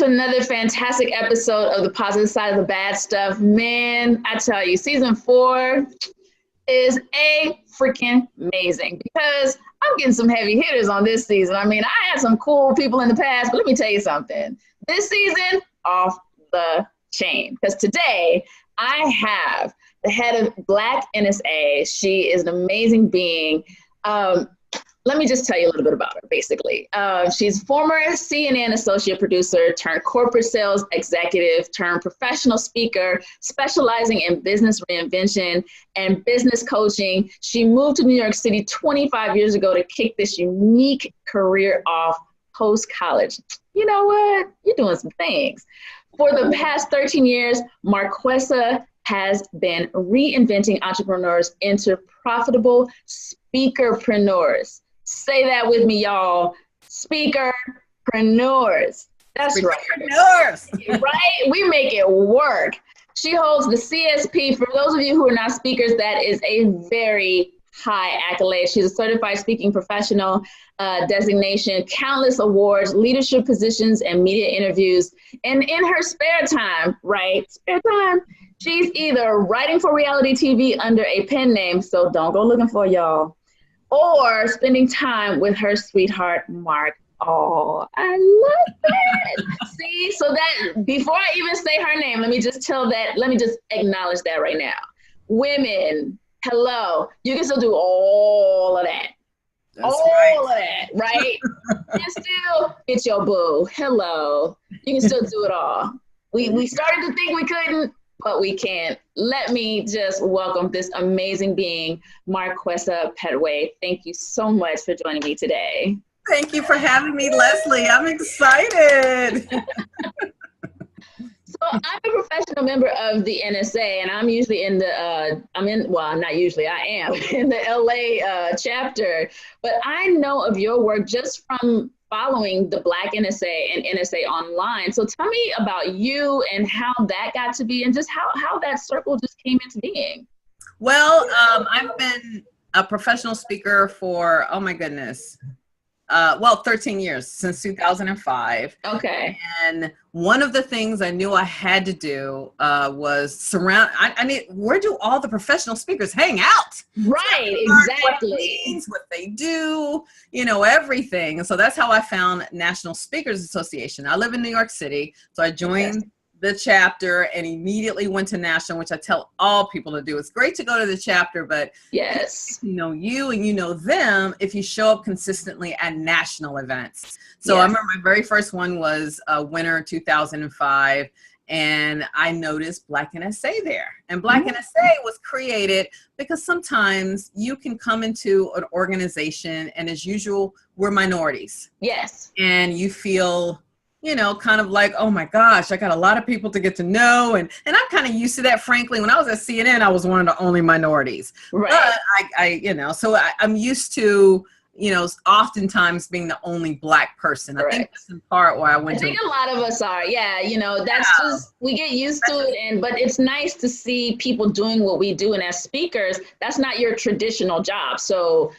to another fantastic episode of The Positive Side of the Bad Stuff. Man, I tell you, season 4 is freaking amazing because I'm getting some heavy hitters on this season. I mean, I had some cool people in the past, but let me tell you something. This season, off the chain. Because today, I have the head of Black NSA. She is an amazing being. Let me just tell you a little bit about her, basically. She's former CNN associate producer turned corporate sales executive turned professional speaker specializing in business reinvention and business coaching. She moved to New York City 25 years ago to kick this unique career off post-college. You know what? You're doing some things. For the past 13 years, Marquesa has been reinventing entrepreneurs into profitable speakerpreneurs. Say that with me, y'all. Speakerpreneurs. That's right. Right? We make it work. She holds the CSP. For those of you who are not speakers, that is a very high accolade. She's a certified speaking professional designation, countless awards, leadership positions, and media interviews. And in her spare time, she's either writing for reality TV under a pen name, so don't go looking for y'all, or spending time with her sweetheart, Mark. Oh, I love it. See, so that before I even say her name, let me just acknowledge that right now. Women, hello, you can still do all of that. That's all right. Of that, right? And still get your boo. Hello. You can still do it all. We started to think we couldn't, but we can't. Let me just welcome this amazing being, Marquesa Pettway. Thank you so much for joining me today. Thank you for having me, Leslie. I'm excited. So I'm a professional member of the NSA, and I'm usually I am in the LA chapter, but I know of your work just from following the Black NSA and NSA online. So tell me about you and how that got to be and just how that circle just came into being. Well, I've been a professional speaker for, 13 years, since 2005. Okay. And one of the things I knew I had to do was where do all the professional speakers hang out? Right, exactly. What they do, everything. And so that's how I found National Speakers Association. I live in New York City, so I joined the chapter and immediately went to national, which I tell all people to do. It's great to go to the chapter, but yes, you know you and you know them if you show up consistently at national events. So I remember my very first one was winter 2005, and I noticed Black NSA there. And Black NSA was created because sometimes you can come into an organization and, as usual, we're minorities. Yes. And you feel kind of like, oh my gosh, I got a lot of people to get to know. And I'm kind of used to that, frankly. When I was at CNN, I was one of the only minorities. Right. But I'm used to, oftentimes being the only Black person. I think that's in part why I think a lot of us are. Yeah. That's just, we get used to it. But it's nice to see people doing what we do. And as speakers, that's not your traditional job. So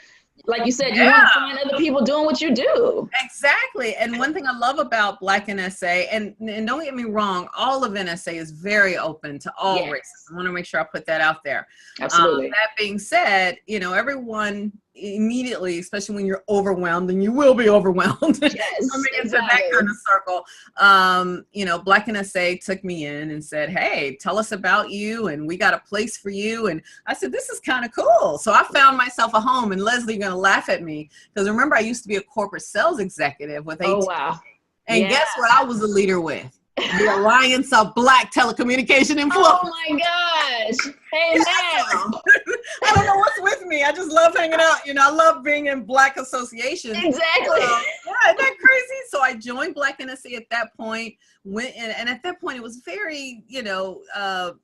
like you said, you want to find other people doing what you do. Exactly. And one thing I love about Black NSA, and don't get me wrong, all of NSA is very open to all races. I want to make sure I put that out there. Absolutely. That being said, everyone immediately, especially when you're overwhelmed, and you will be overwhelmed. Yes, into that kind of circle. Black NSA took me in and said, hey, tell us about you, and we got a place for you. And I said, this is kind of cool. So I found myself a home, and Leslie, you're going to laugh at me, because remember, I used to be a corporate sales executive with AT&T. Oh, wow. And guess what I was a leader with? The Alliance of Black Telecommunication Employees. Oh my gosh. Hey, now. I don't know what's with me. I just love hanging out. I love being in Black associations. Exactly. Isn't that crazy? So I joined Black NSA at that point. And at that point, it was very,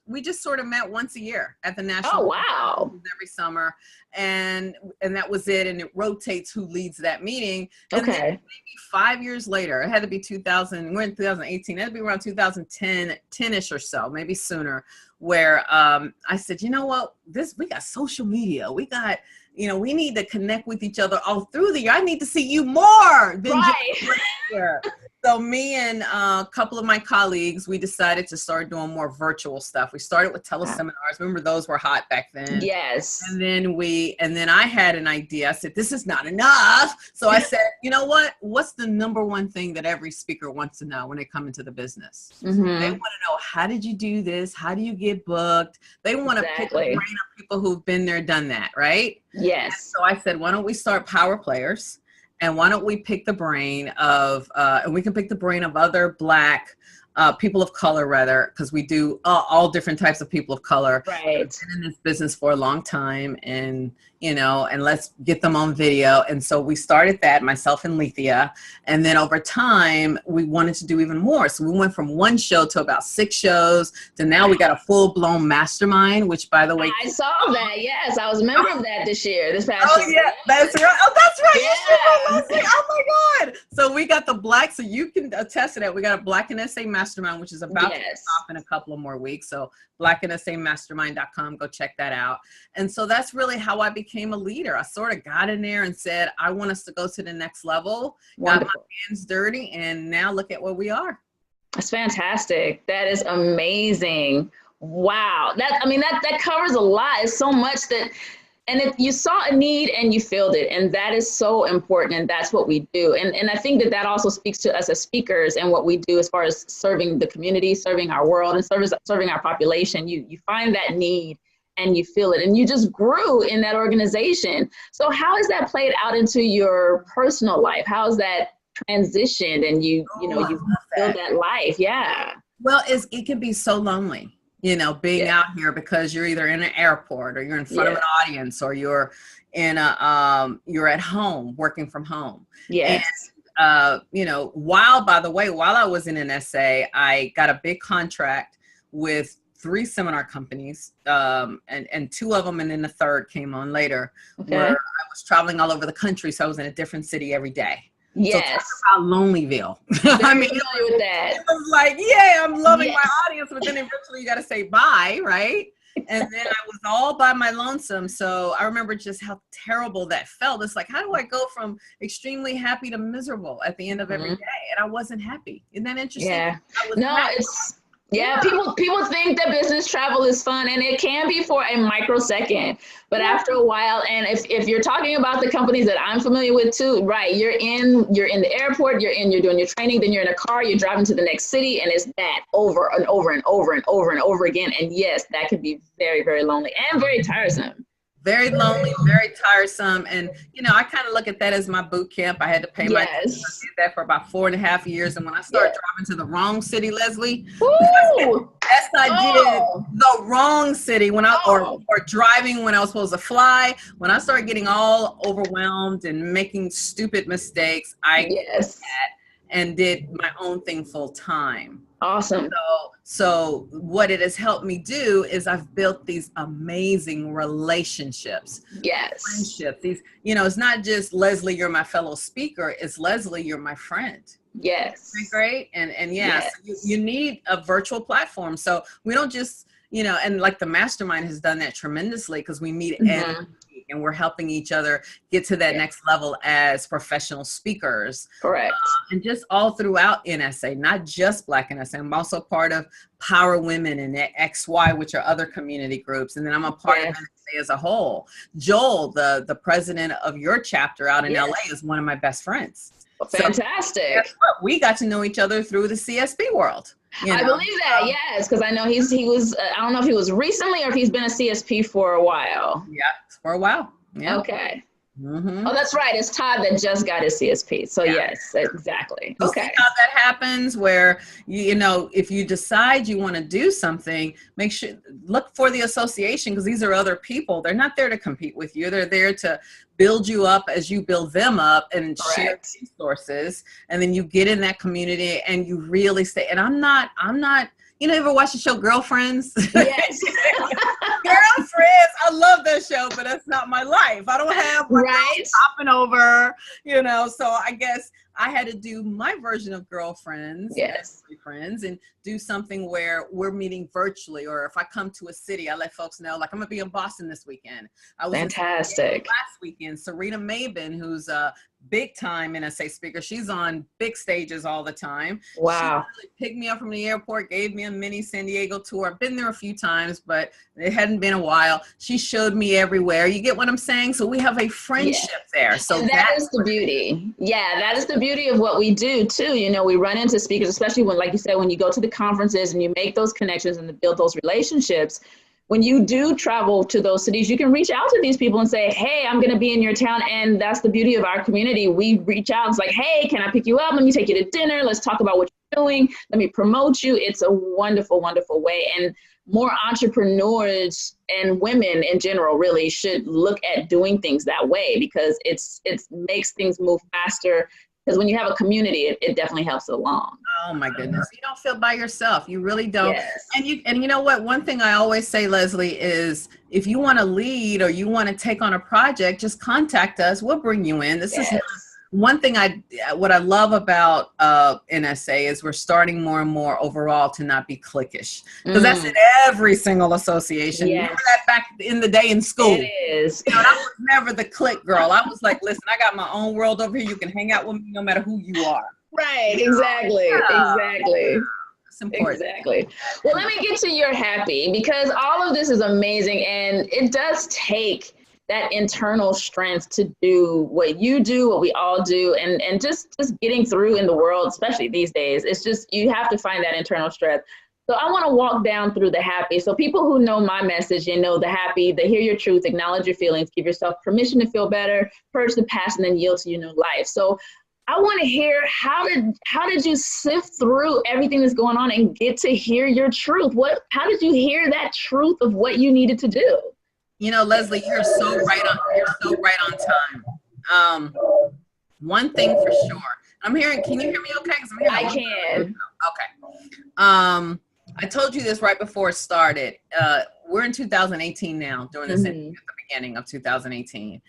we just sort of met once a year at the national. Oh, wow. Every summer. And that was it. And it rotates who leads that meeting. And okay. Then maybe 5 years later, it had to be 2000, we're in 2018, it had to be around 10-ish or so, maybe sooner, where I said, you know what, we got social media. We got, we need to connect with each other all through the year. I need to see you more than just here. So me and a couple of my colleagues, we decided to start doing more virtual stuff. We started with teleseminars. Remember, those were hot back then. Yes. And then I had an idea. I said, this is not enough. So I said, you know what? What's the number one thing that every speaker wants to know when they come into the business? They want to know, how did you do this? How do you get booked? They want to pick the brain of people who've been there, done that, right? Yes. And so I said, why don't we start Power Players? And why don't we pick the brain of, and we can pick the brain of other Black people of color, rather, because we do all different types of people of color. Right. I've been in this business for a long time, and and let's get them on video. And so we started that, myself and Lethea, and then over time we wanted to do even more. So we went from 1 show to about 6 shows to now we got a full-blown mastermind, which, by the way, I saw that. Yes, I was a member of that this past year. Yeah, that's right. Oh, that's right. Yeah. Oh my God. So we got the Black, so you can attest to that. We got a Black NSA mastermind, which is about to kick off in a couple of more weeks. So blacknsamastermind.com, go check that out. And so that's really how I became a leader. I sort of got in there and said, I want us to go to the next level. Wonderful. Got my hands dirty, and now look at where we are. That's fantastic. That is amazing. Wow. That covers a lot. It's so much that, and if you saw a need and you filled it, and that is so important, and that's what we do. And I think that also speaks to us as speakers and what we do as far as serving the community, serving our world, and serving our population. You find that need and you feel it, and you just grew in that organization. So how has that played out into your personal life? How has that transitioned, and you feel that life? Yeah. Well, it can be so lonely. Being out here, because you're either in an airport or you're in front of an audience, or you're in you're at home working from home. Yes. And, while I was in NSA, I got a big contract with 3 seminar companies, and 2 of them, and then the third came on later, where I was traveling all over the country. So I was in a different city every day. Yes. So talk about Lonelyville. I mean, with that. It was like, yeah, I'm loving my audience, but then eventually you got to say bye, right? And then I was all by my lonesome. So I remember just how terrible that felt. It's like, how do I go from extremely happy to miserable at the end of every day? And I wasn't happy. Isn't that interesting? Yeah. People think that business travel is fun, and it can be for a microsecond, but after a while, and if you're talking about the companies that I'm familiar with too, right, you're in the airport, you're doing your training, then you're in a car, you're driving to the next city, and it's that over and over and over and over and over again. And yes, that can be very, very lonely and very tiresome. Very lonely, very tiresome. And, I kind of look at that as my boot camp. I had to pay my dues. I did that for about 4.5 years. And when I started driving to the wrong city, Leslie, yes, I did the wrong city or driving when I was supposed to fly. When I started getting all overwhelmed and making stupid mistakes, I did that and did my own thing full time. Awesome. So what it has helped me do is I've built these amazing relationships. Yes. Friendships. These, it's not just Leslie, you're my fellow speaker. It's Leslie, you're my friend. Yes. Isn't that great? And yes. So you need a virtual platform. So we don't just, and like the mastermind has done that tremendously, because we meet every week and we're helping each other get to that next level as professional speakers. Correct. And just all throughout NSA, not just Black NSA. I'm also part of Power Women and XY, which are other community groups. And then I'm a part of NSA as a whole. Joel, the president of your chapter out in LA, is one of my best friends. Fantastic. So, guess what? We got to know each other through the CSP world. I believe that, yes, because I know he was, I don't know if he was recently or if he's been a CSP for a while. Yeah, for a while. Yeah. Okay. Oh, that's right. It's Todd that just got his CSP. So yes, exactly. Okay. See how that happens, where if you decide you want to do something, make sure look for the association, because these are other people. They're not there to compete with you. They're there to build you up as you build them up and share resources. And then you get in that community and you really stay. And I'm not. You ever watch the show Girlfriends? Yes. Girlfriends. I love that show, but that's not my life. I don't have hopping over, so I guess I had to do my version of girlfriends, Yes, and friends, and do something where we're meeting virtually. Or if I come to a city, I let folks know, like, I'm gonna be in Boston this weekend. I was fantastic. in last weekend. Serena Mabin, who's a big time NSA speaker, she's on big stages all the time. Wow. She really picked me up from the airport, gave me a mini San Diego tour. I've been there a few times, but it hadn't been a while. She showed me everywhere. You get what I'm saying? So we have a friendship there. So and that is the beauty. Yeah, that is the beauty of what we do too. You know, we run into speakers, especially when, like you said, when you go to the conferences and you make those connections and build those relationships. When you do travel to those cities, you can reach out to these people and say, hey, I'm going to be in your town. And that's the beauty of our community. We reach out and it's like, hey, can I pick you up? Let me take you to dinner. Let's talk about what you're doing. Let me promote you. It's a wonderful, wonderful way. And more entrepreneurs and women in general really should look at doing things that way, because it makes things move faster. Because when you have a community, it definitely helps it along. Oh my goodness. You don't feel by yourself. You really don't. Yes. And you know what? One thing I always say, Leslie, is if you want to lead or you want to take on a project, just contact us. We'll bring you in. This is one thing what I love about NSA is we're starting more and more overall to not be cliquish, because that's in every single association. Yes. Remember that back in the day in school? It is. You know, I was never the clique girl. I was like, listen, I got my own world over here. You can hang out with me no matter who you are. Right. Exactly. Exactly. It's important. Exactly. Well, let me get to your happy, because all of this is amazing, and it does take that internal strength to do what you do, what we all do, and just getting through in the world, especially these days. It's just, you have to find that internal strength. So I want to walk down through the happy. So people who know my message, you know, the happy, they hear your truth, acknowledge your feelings, give yourself permission to feel better, purge the past, and then yield to your new life. So I want to hear, how did you sift through everything that's going on and get to hear your truth? How did you hear that truth of what you needed to do? You know, Leslie, you're so right on time. One thing for sure. Can you hear me okay? 'Cause I can. Okay. I told you this right before it started. We're in 2018 now, during this interview at the beginning of 2018.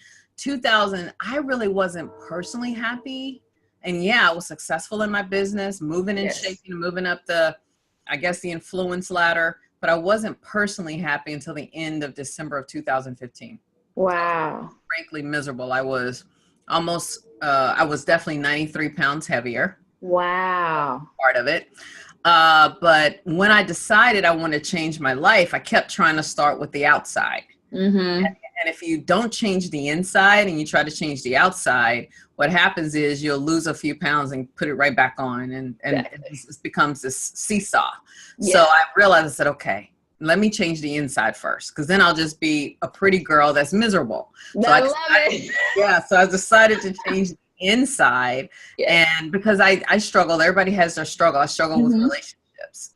I really wasn't personally happy. And yeah, I was successful in my business, moving and shaking, moving up the influence ladder. But I wasn't personally happy until the end of December of 2015. Wow. Frankly miserable. I was definitely 93 pounds heavier. Wow. Part of it. But when I decided I wanted to change my life, I kept trying to start with the outside. And if you don't change the inside and you try to change the outside, what happens is you'll lose a few pounds and put it right back on. And it becomes this seesaw. Yeah. So I realized, I said, okay, let me change the inside first, because then I'll just be a pretty girl that's miserable. So I love it. Yeah. So I decided to change the inside. And because I struggled, everybody has their struggle. I struggle with relationships.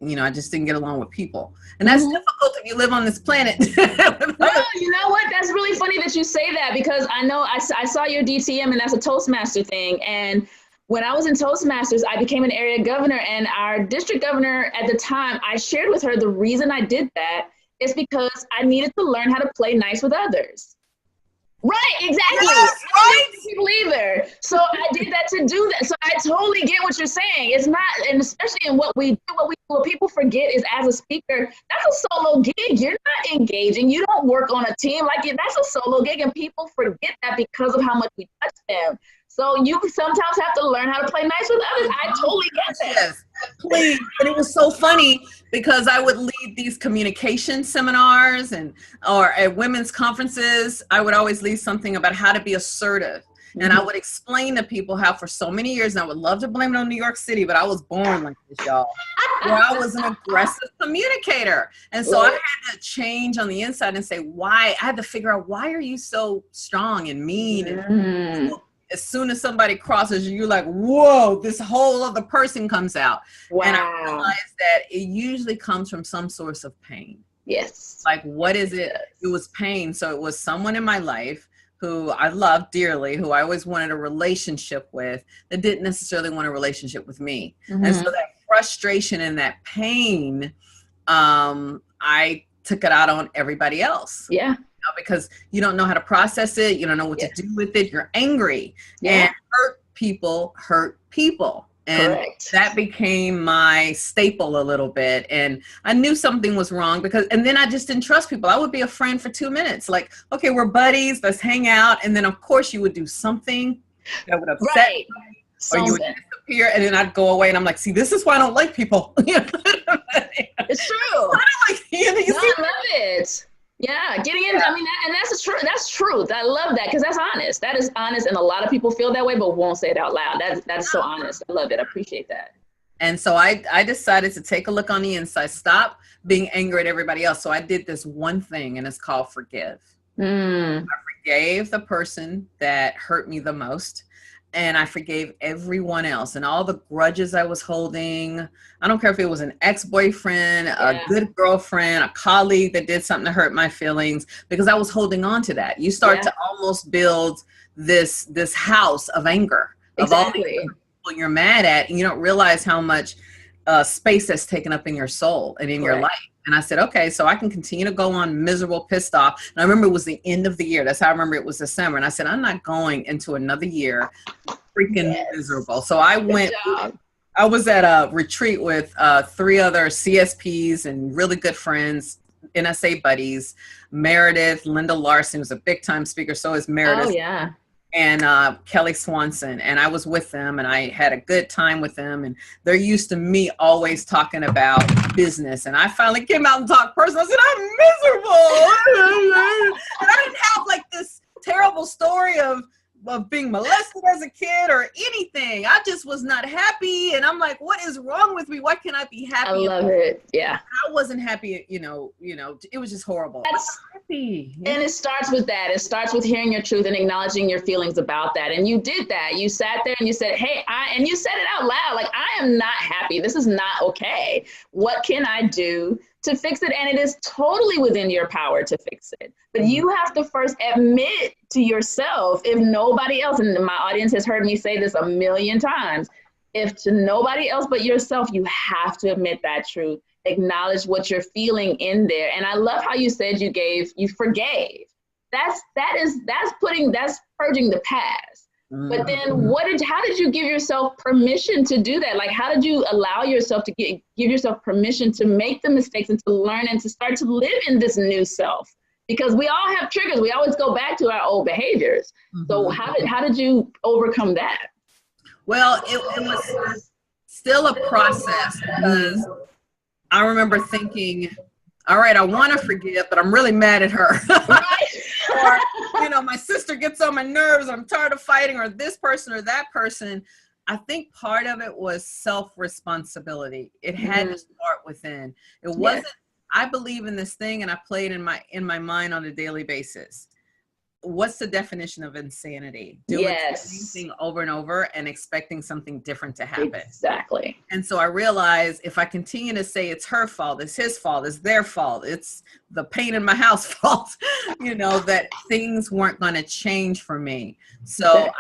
You know, I just didn't get along with people. And that's difficult if you live on this planet. Well, you know what? That's really funny that you say that, because I know I saw your DTM, and that's a Toastmaster thing. And when I was in Toastmasters, I became an area governor, and our district governor at the time, I shared with her the reason I did that is because I needed to learn how to play nice with others. Right, exactly. Yes, right. People either. So I did that to do that. So I totally get what you're saying. It's not, and especially in what we do, what people forget is, as a speaker, that's a solo gig. You're not engaging. You don't work on a team. That's a solo gig, and people forget that because of how much we touch them. So you sometimes have to learn how to play nice with others. I totally get that. Yes, please. But it was so funny because I would lead these communication seminars or at women's conferences. I would always lead something about how to be assertive. And I would explain to people how for so many years, and I would love to blame it on New York City, but I was born like this, y'all, where I was an aggressive communicator. And so I had to change on the inside and say, why? I had to figure out, why are you so strong and mean? And as soon as somebody crosses you, you're like, whoa, this whole other person comes out. Wow. And I realized that it usually comes from some source of pain. Yes. Like, what is it? It was pain. So it was someone in my life who I loved dearly, who I always wanted a relationship with, that didn't necessarily want a relationship with me. And so that frustration and that pain, I took it out on everybody else. Yeah. Because you don't know how to process it. You don't know what to do with it. You're angry and hurt people hurt people. And correct. That became my staple a little bit. And I knew something was wrong and then I just didn't trust people. I would be a friend for 2 minutes. Like, okay, we're buddies, let's hang out. And then of course you would do something that would upset me, or you would disappear, and then I'd go away and I'm like, see, this is why I don't like people. It's true. I love it. Yeah, getting in. I mean, and that's true. That's truth. I love that because that's honest. That is honest, and a lot of people feel that way, but won't say it out loud. That's so honest. I love it. I appreciate that. And so I decided to take a look on the inside, stop being angry at everybody else. So I did this one thing, and it's called forgive. I forgave the person that hurt me the most. And I forgave everyone else, and all the grudges I was holding. I don't care if it was an ex-boyfriend, a good girlfriend, a colleague that did something to hurt my feelings, because I was holding on to that. You start to almost build this house of anger of all the people you're mad at, and you don't realize how much space that's taken up in your soul and in your life. And I said, okay, so I can continue to go on miserable, pissed off. And I remember it was the end of the year. That's how I remember it was December. And I said, I'm not going into another year freaking miserable. So I I was at a retreat with 3 other CSPs and really good friends, NSA buddies. Meredith, Linda Larson was a big time speaker. So is Meredith. Oh, yeah. And Kelly Swanson, and I was with them, and I had a good time with them, and they're used to me always talking about business, and I finally came out and talked personal. I said, I'm miserable. And I didn't have like this terrible story of being molested as a kid or anything. I just was not happy, and I'm like, what is wrong with me? Why can't I be happy? I love it. Yeah. I wasn't happy, you know, it was just horrible. Happy. And it starts with that. It starts with hearing your truth and acknowledging your feelings about that. And you did that. You sat there and you said, hey, and you said it out loud, like, I am not happy. This is not okay. What can I do to fix it? And it is totally within your power to fix it. But you have to first admit to yourself, if nobody else, and my audience has heard me say this a million times, if to nobody else but yourself, you have to admit that truth, acknowledge what you're feeling in there. And I love how you said you forgave. That's purging the past. But then how did you give yourself permission to do that? Like, how did you allow yourself to give yourself permission to make the mistakes and to learn and to start to live in this new self? Because we all have triggers. We always go back to our old behaviors. So how did you overcome that? Well, it was still a process, because I remember thinking, all right, I want to forgive, but I'm really mad at her. Or, my sister gets on my nerves. I'm tired of fighting, or this person or that person. I think part of it was self-responsibility. It had to start within. It wasn't, I believe in this thing, and I play it in my mind on a daily basis. What's the definition of insanity? Doing the same thing over and over and expecting something different to happen. Exactly. And so I realized if I continue to say it's her fault, it's his fault, it's their fault, it's the pain in my house fault, that things weren't going to change for me. So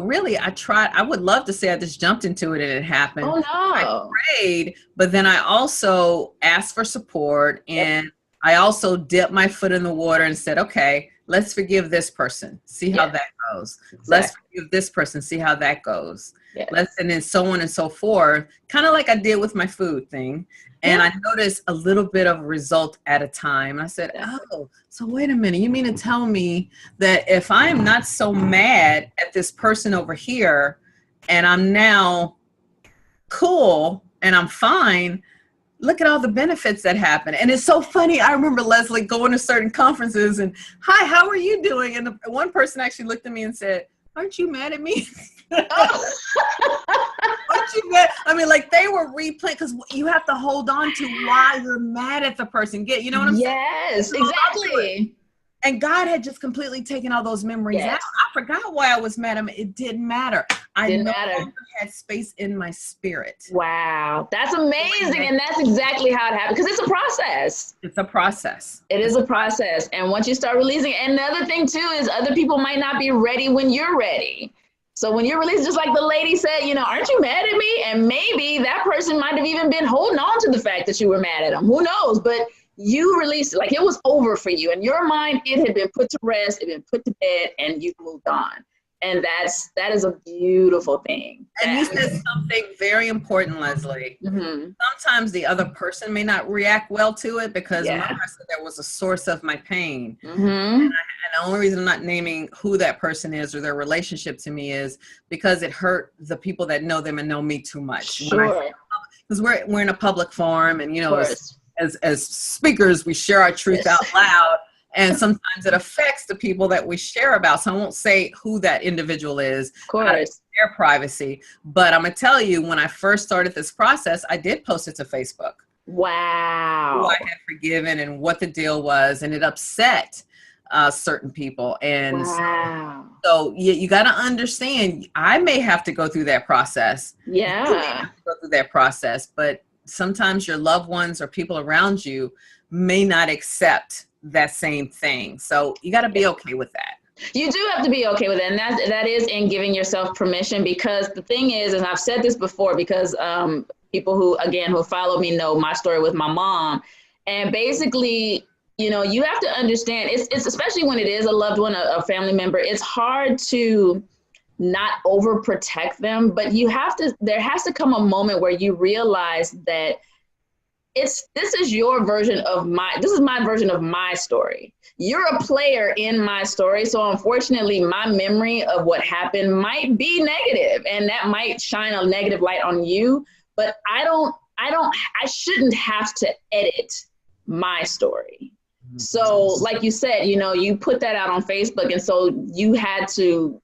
really I would love to say I just jumped into it and it happened. Oh, no. I prayed, but then I also asked for support, and I also dipped my foot in the water and said, okay, let's forgive this person, see how that goes. Exactly. Let's forgive this person, see how that goes. And then so on and so forth, kind of like I did with my food thing. And I noticed a little bit of result at a time. I said, oh, so wait a minute. You mean to tell me that if I'm not so mad at this person over here, and I'm now cool and I'm fine, look at all the benefits that happen. And it's so funny. I remember, Leslie, going to certain conferences and, hi, how are you doing? And one person actually looked at me and said, aren't you mad at me? Aren't you mad? I mean, like, they were replaying, because you have to hold on to why you're mad at the person. You know what I'm saying? Yes, exactly. And God had just completely taken all those memories out. I forgot why I was mad at him. It didn't matter. I no longer had space in my spirit. Wow. That's amazing. And that's exactly how it happened. Because it's a process. It's a process. It is a process. And once you start releasing, and the other thing too is other people might not be ready when you're ready. So when you're released, just like the lady said, aren't you mad at me? And maybe that person might have even been holding on to the fact that you were mad at them. Who knows? But you released it, like it was over for you. In your mind, it had been put to rest, it had been put to bed, and you moved on. And that is a beautiful thing. And you said something very important, Leslie. Sometimes the other person may not react well to it because remember I said there was a source of my pain. And the only reason I'm not naming who that person is or their relationship to me is because it hurt the people that know them and know me too much. Because we're in a public forum, and you know, as speakers, we share our truth out loud. And sometimes it affects the people that we share about. So I won't say who that individual is, out of their privacy. But I'm going to tell you, when I first started this process, I did post it to Facebook. Wow. Who I had forgiven and what the deal was. And it upset certain people. And so you got to understand, I may have to go through that process. Yeah. You may have to go through that process. But sometimes your loved ones or people around you may not accept that same thing. So you got to be okay with that. You do have to be okay with it. And that is in giving yourself permission, because the thing is, and I've said this before, because people who follow me know my story with my mom. And basically, you know, you have to understand, it's especially when it is a loved one, a family member, it's hard to not overprotect them, but there has to come a moment where you realize that this is my version of my story. You're a player in my story. So unfortunately, my memory of what happened might be negative, and that might shine a negative light on you, but I shouldn't have to edit my story. So like you said, you know, you put that out on Facebook, and so you had to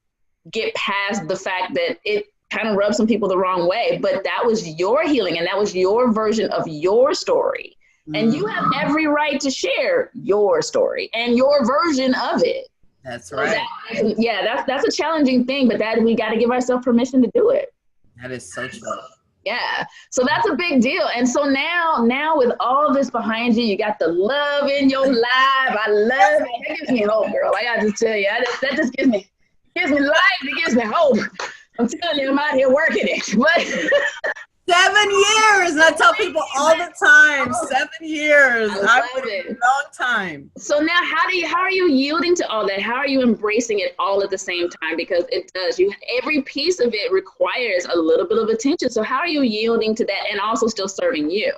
get past the fact that it kind of rubbed some people the wrong way, but that was your healing, and that was your version of your story. And you have every right to share your story and your version of it. That's right. That's a challenging thing, but that we got to give ourselves permission to do it. That is so true. Yeah. So that's a big deal. And so now with all this behind you, you got the love in your life. I love it. That gives me hope, girl. I got to tell you, that just gives me life. It gives me hope. I'm telling you, I'm out here working it. But 7 years. And I tell people all the time, 7 years. I love it. A long time. So now how are you yielding to all that? How are you embracing it all at the same time? Because it does. Every piece of it requires a little bit of attention. So how are you yielding to that and also still serving you?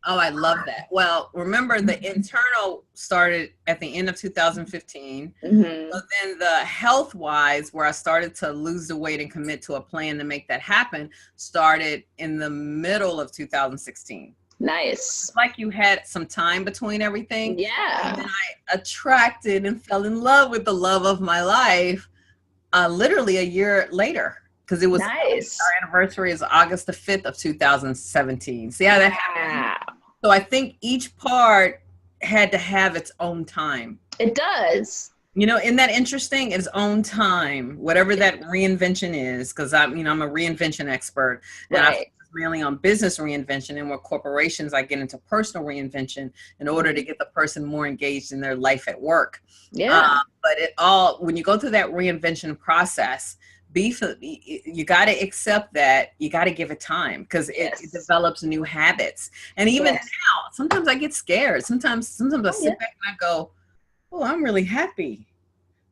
Oh, I love that. Well, remember the internal started at the end of 2015. But then the health-wise, where I started to lose the weight and commit to a plan to make that happen, started in the middle of 2016. Nice. It's like you had some time between everything. Yeah. And then I attracted and fell in love with the love of my life literally a year later. Because it was nice. Our anniversary is August the 5th of 2017. See how that happened? So I think each part had to have its own time. It does. You know, isn't that interesting? Its own time, whatever that reinvention is, because I'm a reinvention expert. And I focus mainly on business reinvention, and with corporations, I get into personal reinvention in order to get the person more engaged in their life at work. Yeah. But when you go through that reinvention process, you got to accept that you got to give it time, because it develops new habits. And even now, sometimes I get scared. Sometimes I sit back and I go, oh, I'm really happy.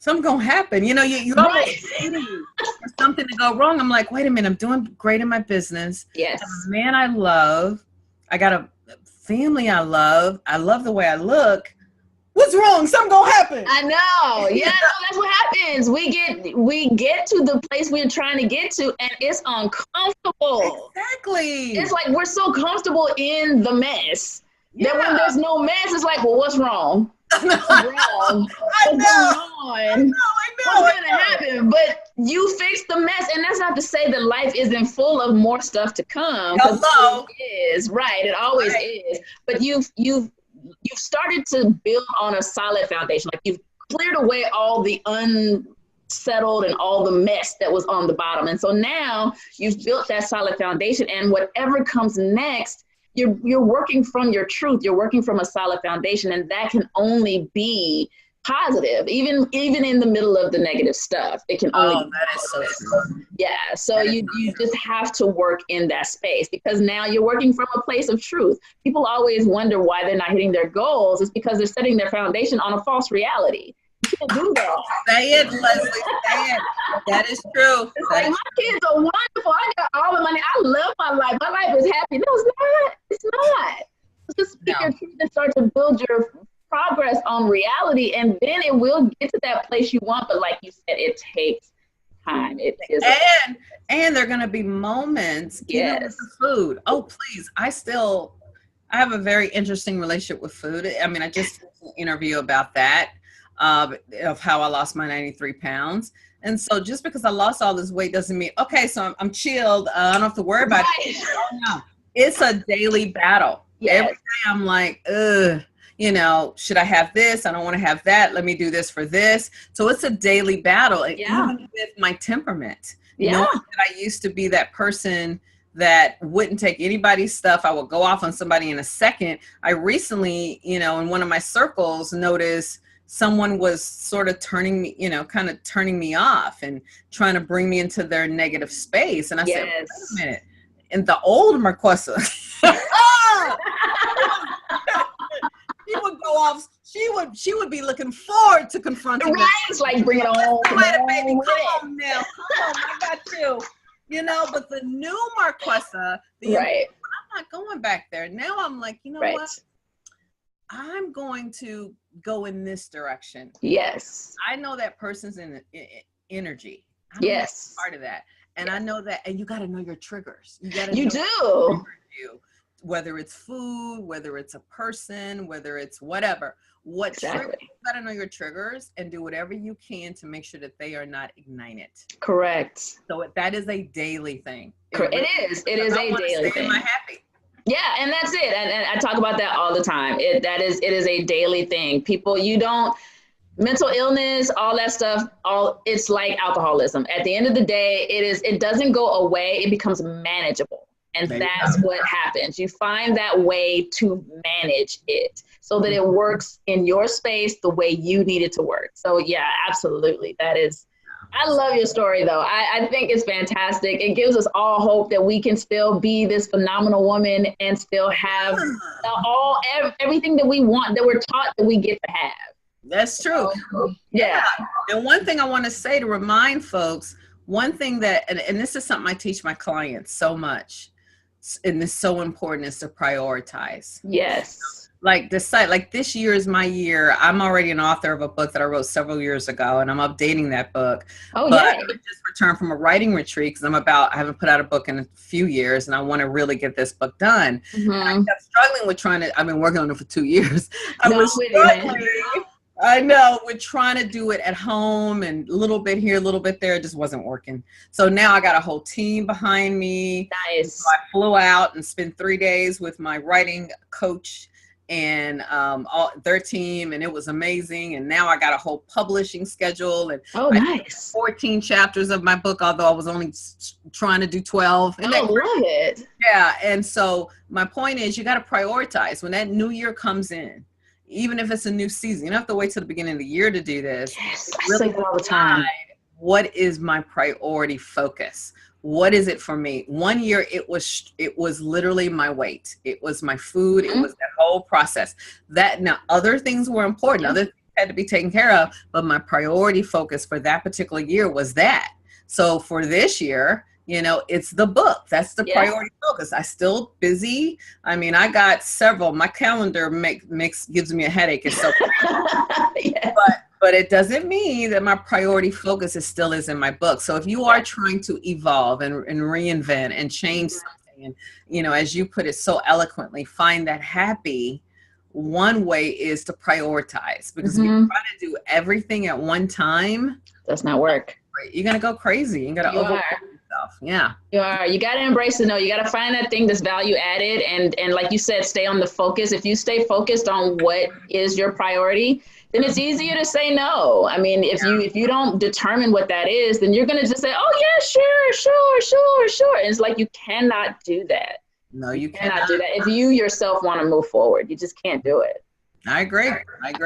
Something's going to happen. You know, you're almost waiting for something to go wrong. I'm like, wait a minute, I'm doing great in my business. Yes. I have a man I love. I got a family I love. I love the way I look. What's wrong? Something gonna happen. I know. Yeah, no, that's what happens. We get to the place we're trying to get to, and it's uncomfortable. Exactly. It's like we're so comfortable in the mess that when there's no mess, it's like, well, what's wrong? What's wrong? I know. I know. What's gonna happen? But you fix the mess, and that's not to say that life isn't full of more stuff to come. Hello. It is, right? It always is. But you've started to build on a solid foundation. Like you've cleared away all the unsettled and all the mess that was on the bottom. And so now you've built that solid foundation, and whatever comes next, you're working from your truth. You're working from a solid foundation, and that can only be positive, even in the middle of the negative stuff. It can only be that is so true. Yeah. So you just have to work in that space, because now you're working from a place of truth. People always wonder why they're not hitting their goals. It's because they're setting their foundation on a false reality. You can't do that. Say it, Leslie. Say it. That is true. It's like, my kids are wonderful. I got all the money. I love my life. My life is happy. No, it's not. It's not. Just speak your truth and start to build your progress on reality, and then it will get to that place you want. But like you said, it takes time. It is, and there are going to be moments. Yes. With the food. Oh, please. I have a very interesting relationship with food. I mean, I just did an interview about that, of how I lost my 93 pounds. And so just because I lost all this weight doesn't mean, okay, so I'm chilled. I don't have to worry about it. No, it's a daily battle. Yes. Every day I'm like, ugh, you know, should I have this? I don't want to have that. Let me do this for this. So it's a daily battle. And even with my temperament, knowing that I used to be that person that wouldn't take anybody's stuff. I would go off on somebody in a second. I recently, you know, in one of my circles, noticed someone was sort of turning me, you know, kind of turning me off and trying to bring me into their negative space. And I said, wait a minute. And the old Marquesa, she would go off. She would be looking forward to confronting me. It's like, bring it on. Baby, come on now. Come on, I got you. You know, but the new Marquesa, I'm not going back there. Now I'm like, you know what? I'm going to go in this direction. Yes. I know that person's in energy. I'm part of that. And I know that, and you got to know your triggers. You do. Whether it's food, whether it's a person, whether it's whatever. Triggers, you got to know your triggers and do whatever you can to make sure that they are not ignited. Correct. So that is a daily thing. It is a daily thing. Am I happy? Yeah, and that's it. And I talk about that all the time. It is a daily thing. People, mental illness, all that stuff, it's like alcoholism. At the end of the day, it doesn't go away. It becomes manageable. And that's what happens. You find that way to manage it so that it works in your space the way you need it to work. So yeah, absolutely. I love your story though. I think it's fantastic. It gives us all hope that we can still be this phenomenal woman and still have everything that we want, that we're taught that we get to have. That's true. Yeah. And one thing I want to say to remind folks, one thing that, and this is something I teach my clients so much, and it's so important, is to prioritize. Yes. Like decide, like this year is my year. I'm already an author of a book that I wrote several years ago, and I'm updating that book. Oh, but I just returned from a writing retreat because I haven't put out a book in a few years, and I want to really get this book done. Mm-hmm. And I kept struggling with I've been working on it for 2 years. I know, we're trying to do it at home and a little bit here, a little bit there. It just wasn't working. So now I got a whole team behind me. Nice. So I flew out and spent 3 days with my writing coach and their team, and it was amazing. And now I got a whole publishing schedule, and nice. 14 chapters of my book, although I was only trying to do 12. And I love it. Yeah. And so my point is, you got to prioritize when that new year comes in. Even if it's a new season, you don't have to wait till the beginning of the year to do this. Yes, I say that all the time. What is my priority focus? What is it for me? 1 year, it was literally my weight. It was my food. Mm-hmm. It was that whole process. Now, other things were important. Mm-hmm. Other things had to be taken care of, but my priority focus for that particular year was that. So for this year, it's the book. That's the priority focus. I still busy. I mean, I got several. My calendar gives me a headache. It's so but it doesn't mean that my priority focus still is in my book. So if you are trying to evolve and reinvent and change something, and, as you put it so eloquently, find that happy, one way is to prioritize, because if you try to do everything at one time, does not work. You're going to go crazy. You're going to overwhelm yourself. Yeah. You got to embrace it. No, you got to find that thing that's value added. And like you said, stay on the focus. If you stay focused on what is your priority, then it's easier to say no. I mean, if you don't determine what that is, then you're going to just say, oh yeah, sure. And it's like, you cannot do that. No, you cannot do that. If you yourself want to move forward, you just can't do it. I agree.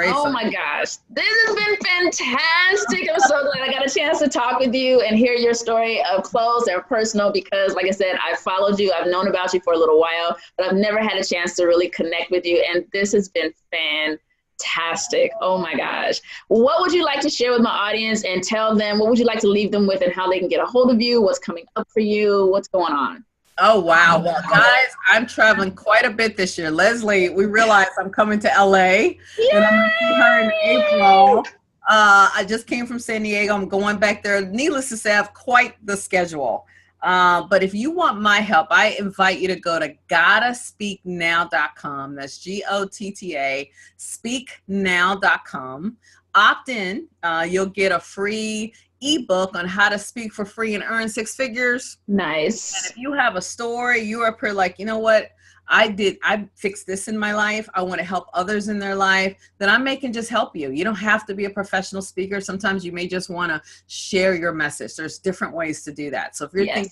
Oh my gosh. This has been fantastic. I'm so glad I got a chance to talk with you and hear your story up close and personal, because like I said, I followed you. I've known about you for a little while, but I've never had a chance to really connect with you. And this has been fantastic. fantastic. Oh my gosh. What would you like to share with my audience and tell them, what would you like to leave them with and how they can get a hold of you? What's coming up for you? What's going on? Oh, wow. Well, guys, I'm traveling quite a bit this year. Leslie, we realized I'm coming to LA. Yay! And I'm going to see her in April. I just came from San Diego. I'm going back there. Needless to say, I have quite the schedule. But if you want my help, I invite you to go to gottaspeaknow.com. That's GOTTA, speaknow.com. Opt in. You'll get a free ebook on how to speak for free and earn six figures. Nice. And if you have a story, you're up here like, you know what? I fixed this in my life. I want to help others in their life. Then I may can just help you. You don't have to be a professional speaker. Sometimes you may just want to share your message. There's different ways to do that. So if you're thinking,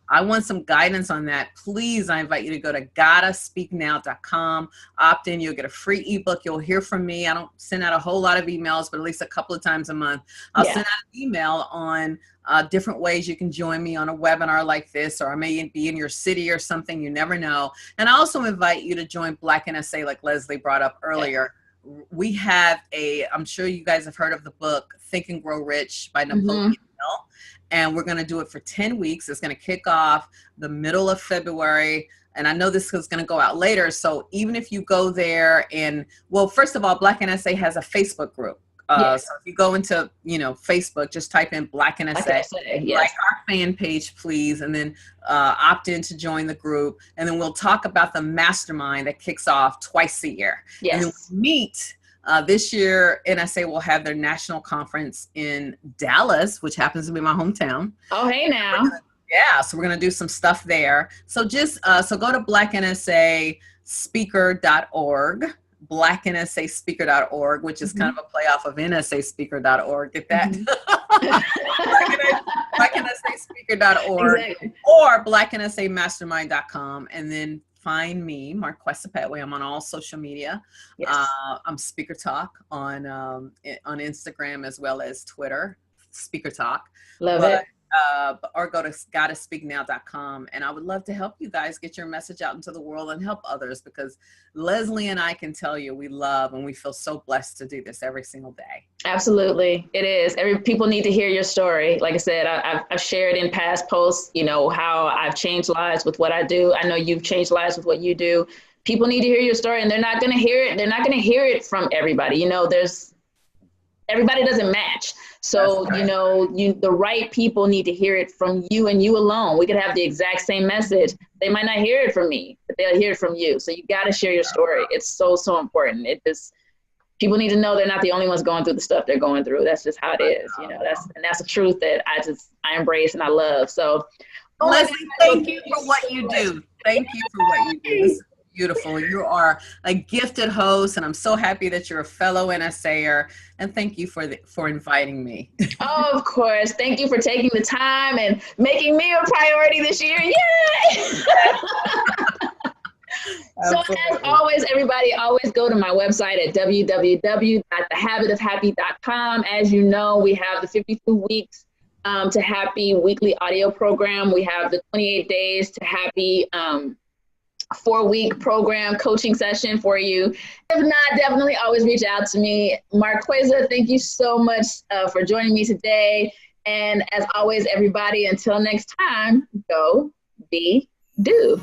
I want some guidance on that, please, I invite you to go to gottaspeaknow.com. Opt in. You'll get a free ebook. You'll hear from me. I don't send out a whole lot of emails, but at least a couple of times a month. I'll send out an email on different ways you can join me on a webinar like this, or I may be in your city or something. You never know. And I also invite you to join Black NSA, like Leslie brought up earlier. We have I'm sure you guys have heard of the book, Think and Grow Rich by Napoleon Hill. And we're going to do it for 10 weeks. It's going to kick off the middle of February. And I know this is going to go out later. So even if you go there and, well, first of all, Black NSA has a Facebook group. So if you go into, Facebook, just type in Black NSA, like our fan page, please. And then opt in to join the group. And then we'll talk about the mastermind that kicks off twice a year. Yes. And then we'll meet. This year, NSA will have their national conference in Dallas, which happens to be my hometown. Oh, hey now. So we're going to do some stuff there. So just, so go to blacknsaspeaker.org, blacknsaspeaker.org, which is kind of a play off of nsaspeaker.org. Get that? blacknsaspeaker.org Exactly. or blacknsamastermind.com, and then find me, Marquesa Pettway. I'm on all social media. I'm Speaker Talk on Instagram as well as Twitter, Speaker Talk. Love it. Or go to gottaspeaknow.com. And I would love to help you guys get your message out into the world and help others, because Leslie and I can tell you we love and we feel so blessed to do this every single day. Absolutely. It is. People need to hear your story. Like I said, I've shared in past posts, how I've changed lives with what I do. I know you've changed lives with what you do. People need to hear your story, and they're not going to hear it. They're not going to hear it from everybody. Everybody doesn't match. So, right. The right people need to hear it from you and you alone. We could have the exact same message. They might not hear it from me, but they'll hear it from you. So you got to share your story. It's so, so important. People need to know they're not the only ones going through the stuff they're going through. That's just how it is. That's the truth that I embrace and I love. So Leslie, thank you for what you do. Thank you for what you do. This is beautiful. You are a gifted host, and I'm so happy that you're a fellow NSAer. And thank you for inviting me. Oh, of course. Thank you for taking the time and making me a priority this year. Yay! So as always, everybody, always go to my website at www.thehabitofhappy.com. As you know, we have the 52 weeks to Happy weekly audio program. We have the 28 days to Happy 4-week program coaching session for you. If not, definitely always reach out to me. Marquesa, thank you so much for joining me today. And as always, everybody, until next time, go be do.